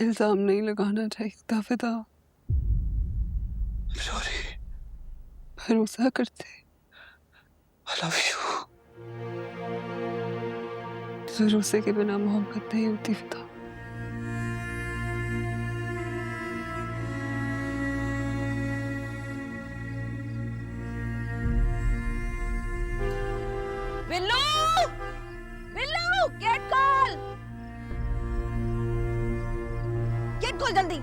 इल्जाम नहीं लगाना चाहिए था फिदा। सॉरी। भरोसा करते। I love you. भरोसे के बिना मोहब्बत नहीं होती फिदा। बिल्लू! बिल्लू! गेट खोल! गेट खोल जल्दी!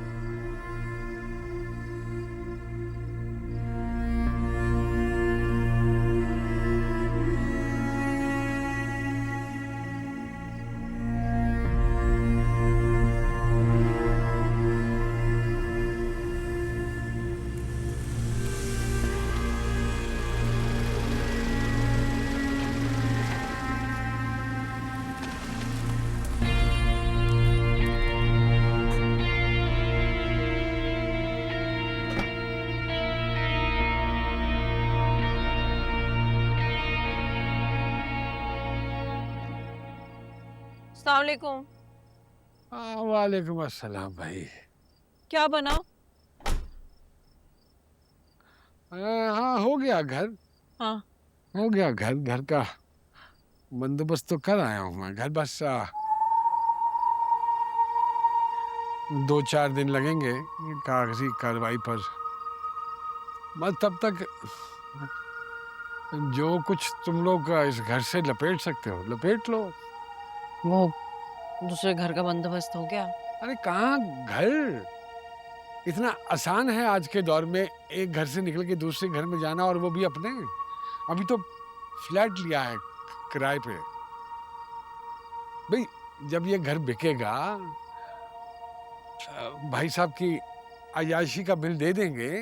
अस्सलाम वालेकुम। वालेकुम अस्सलाम भाई। क्या बना? हाँ, हो गया घर। हाँ। हो गया घर। घर का बंदोबस्त तो कर आया हूँ मैं। घर बस 2-4 दिन लगेंगे कागजी कार्रवाई पर। बस तब तक जो कुछ तुम लोग इस घर से लपेट सकते हो लपेट लो। वो दूसरे घर का बंदोबस्त हो गया? अरे कहाँ घर इतना आसान है आज के दौर में, एक घर से निकल के दूसरे घर में जाना, और वो भी अपने। अभी तो फ्लैट लिया है किराए पे। भाई जब ये घर बिकेगा, भाई साहब की अय्याशी का बिल दे देंगे,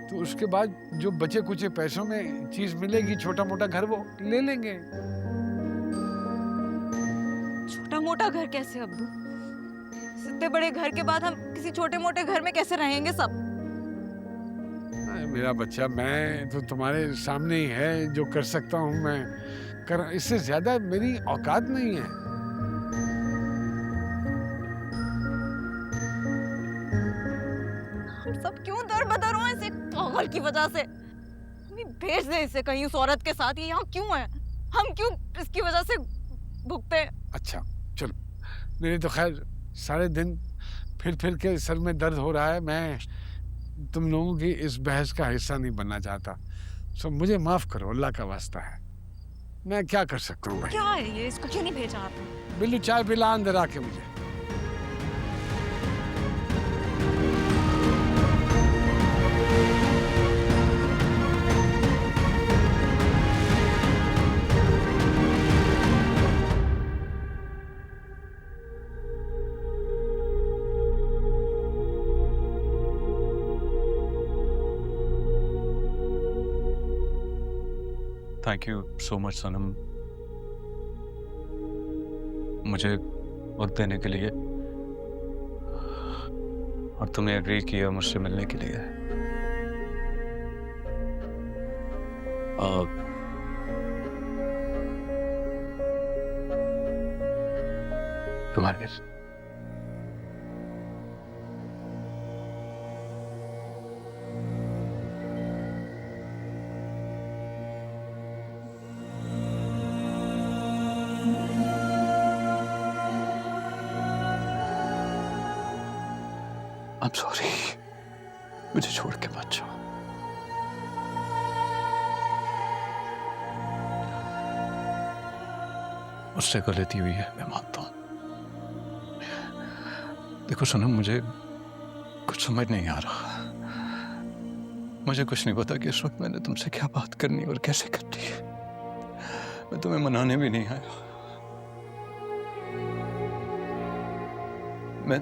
तो उसके बाद जो बचे कुचे पैसों में चीज मिलेगी, छोटा मोटा घर, वो ले लेंगे। छोटा मोटा घर कैसे अब्बू? इतने बड़े घर के बाद हम किसी छोटे मोटे घर में कैसे रहेंगे सब? मेरा बच्चा, मैं तो तुम्हारे सामने ही है। जो कर सकता हूँ मैं कर, इससे ज्यादा मेरी औकात नहीं है। हम सब क्यों दर बदर हुए इस एक पागल की वजह से? हम भेज दे इसे कहीं उस औरत के साथ। ये यहाँ क्यों है? हम क्यों इसकी वजह से भुगते? अच्छा चलो, मेरे तो खैर सारे दिन फिर के सर में दर्द हो रहा है। मैं तुम लोगों की इस बहस का हिस्सा नहीं बनना चाहता, सो मुझे माफ करो, अल्लाह का वास्ता है। मैं क्या कर सकता हूँ भाई? क्या है ये? इसको क्यों नहीं भेजा आपने? बिल्लू चाय पिला अंदर आके मुझे। थैंक यू सो मच सनम, मुझे वक्त देने के लिए, और तुमने एग्री किया मुझसे मिलने के लिए। तुम्हारे I'm sorry, मुझे छोड़ के मत जाओ। मुझसे गलती हुई है, मैं मानता हूं। देखो सनम, मुझे कुछ समझ नहीं आ रहा। मुझे कुछ नहीं पता कि इस वक्त मैंने तुमसे क्या बात करनी और कैसे करनी है। मैं तुम्हें मनाने भी नहीं आया। मैं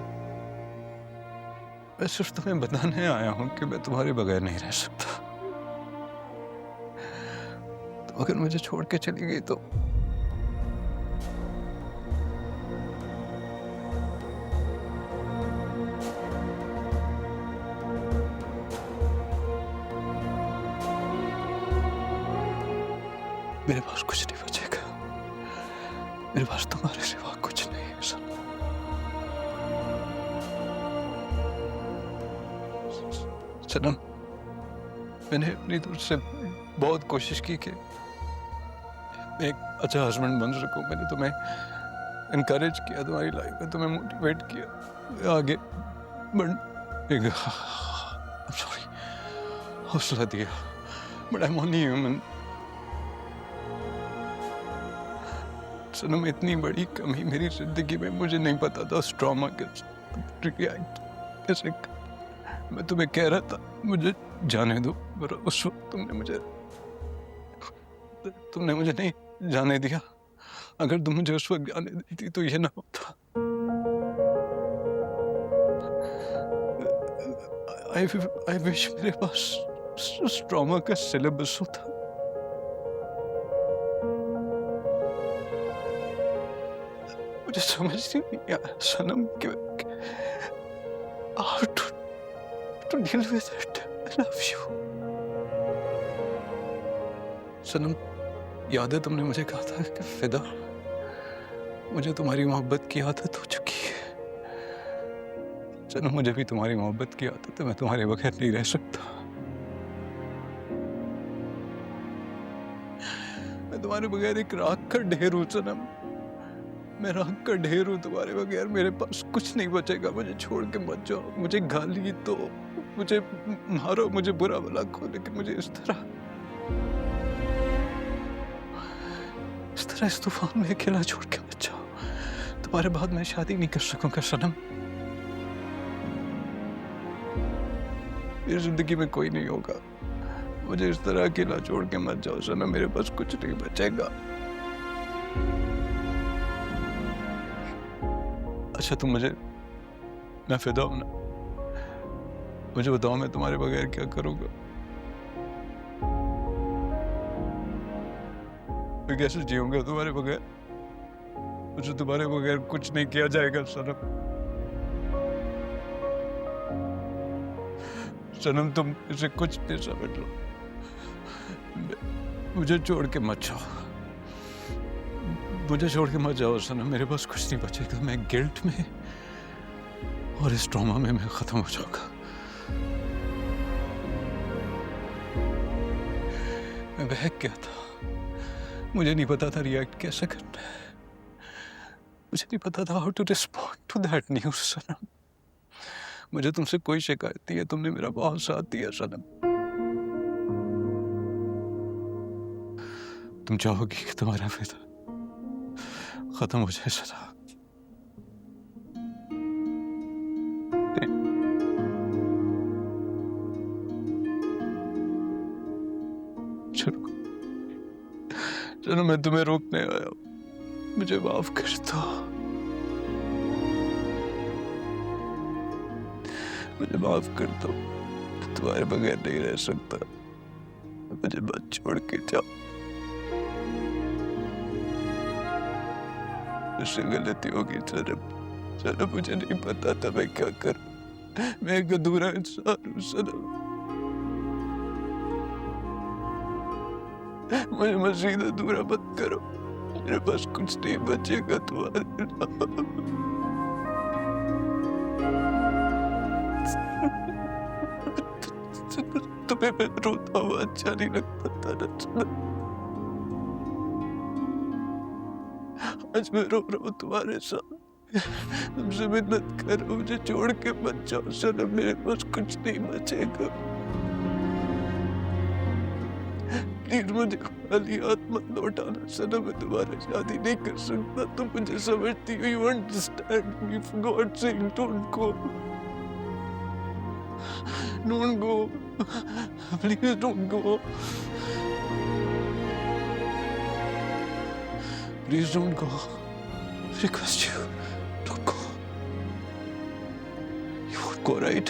सिर्फ तुम्हें बताने आया हूं कि मैं तुम्हारे बगैर नहीं रह सकता। तो अगर मुझे छोड़ के चली गई तो मेरे पास कुछ नहीं बचेगा। मेरे पास तुम्हारे सिवा कुछ नहीं है सनम। सनम, मैंने अपनी तरफ से बहुत कोशिश की कि मैं एक अच्छा हस्बैंड बन सकूं। मैंने तुम्हें इनकरेज किया, तुम्हारी लाइफ में तुम्हें मोटिवेट किया आगे बढ़। सॉरी, हौसला दिया, but I am only human. Sanam, इतनी बड़ी कमी मेरी जिंदगी में, मुझे नहीं पता था उस ट्रॉमा के रिएक्ट कैसे। मैं तुम्हें कह रहा था मुझे जाने दो, पर उस वक्त तुमने मुझे नहीं जाने दिया। अगर तुम मुझे उस वक्त जाने देती तो ये ना होता। I wish मेरे पास उस ट्रॉमा का सिलेबस होता। मुझे समझ नहीं आया सनम कि how to deal with it. I love you. सनम, याद है तुमने मुझे कहा था कि फिदा, मुझे तुम्हारी मोहब्बत की आदत हो चुकी है। सनम, मुझे भी तुम्हारी मोहब्बत की आदत है, मैं तुम्हारे बगैर नहीं रह सकता। मैं तुम्हारे बगैर एक राख का ढेर हूँ सनम, मैं राख का ढेर हूँ तुम्हारे बगैर। मेरे पास कुछ नहीं बचेगा। मुझे छोड़ के मत जाओ, मुझे गाली दो, मुझे मारो, मुझे बुरा भला कहो, लेकिन मुझे इस तरह इस तूफान में अकेला छोड़ के मत जाओ। तुम्हारे बाद मैं शादी नहीं कर सकूंगा सनम। मेरी जिंदगी में कोई नहीं होगा। मुझे इस तरह अकेला छोड़ के मत जाओ सनम, मेरे पास कुछ नहीं बचेगा। अच्छा तुम मुझे, मैं फिदा हूं ना, मुझे बताओ मैं तुम्हारे बगैर क्या करूंगा? मैं कैसे जीऊंगा तुम्हारे बगैर? मुझे तुम्हारे बगैर कुछ नहीं किया जाएगा सनम। सनम, तुम इसे कुछ नहीं समझ लो। मुझे छोड़ के मत जाओ, मुझे छोड़ के मत जाओ सनम। मेरे पास कुछ नहीं बचेगा। मैं गिल्ट में और इस ट्रॉमा में मैं खत्म हो जाऊंगा। मैं बहक गया था, मुझे नहीं पता था रिएक्ट कैसे करना है। मुझे नहीं पता था how to respond to that news Sanam. मुझे तुमसे कोई शिकायत नहीं है, तुमने मेरा बहुत साथ दिया सनम। तुम चाहोगी कि तुम्हारा फिदा खत्म हो जाए सनम? चलो मैं तुम्हें रोकने आया हूं, मुझे माफ कर दो। मुझे माफ कर दो, तुम्हारे बगैर नहीं रह सकता। मुझे मत छोड़ के जाओ। मुझसे गलती होगी सनम। सनम, मुझे नहीं पता था मैं क्या करूं। मैं एक अधूरा इंसान हूं सनम। मुझे मजीद अधूरा मत करो। मेरे पास कुछ नहीं बचेगा तुम्हारे नाम। तुम्हें मैं रोता हुआ अच्छा नहीं लगता था ना। आज मैं रो रहा हूँ तुम्हारे साथ। तुमसे मिन्नत कर रहा हूँ, मुझे छोड़ के मत जाओ सनम। मेरे पास कुछ नहीं बचेगा। प्लीज मुझे खाली हाथ मत लौटाना सनम। मैं तुम्हारा शादी नहीं कर सकता। तुम मुझे समझती हो। You understand me. For God sake don't go. Don't go, please don't go. Please don't go. Request you, don't go. You won't go, right?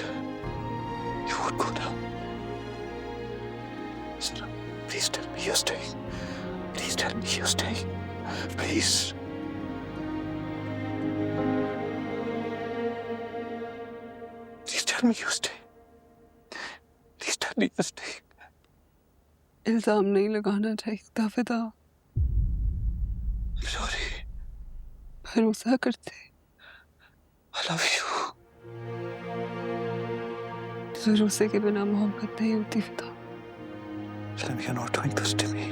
You won't go now. Sir, please tell me you're staying. Please tell me you're staying. Please. Please tell me you're staying. Please tell me you're staying. इल्जाम नहीं लगाना चाहिए था फिदा। I'm sorry. भरोसा करते। I love you. भरोसे के बिना मोहब्बत नहीं होती फिदा। Salim, you're not doing this to me.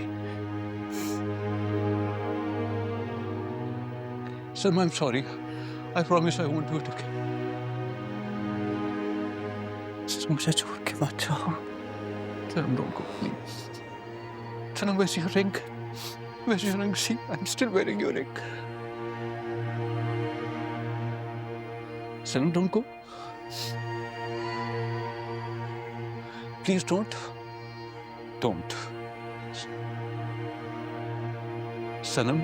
Salim, I'm sorry. I promise I won't do it again. Salim, मुझे छोड़ के मत जाओ। Salim, don't go, please. Salim, where's your ring? Where's your ring? See, I'm still wearing your ring. Salim, don't go. Please don't. Don't. Sanam,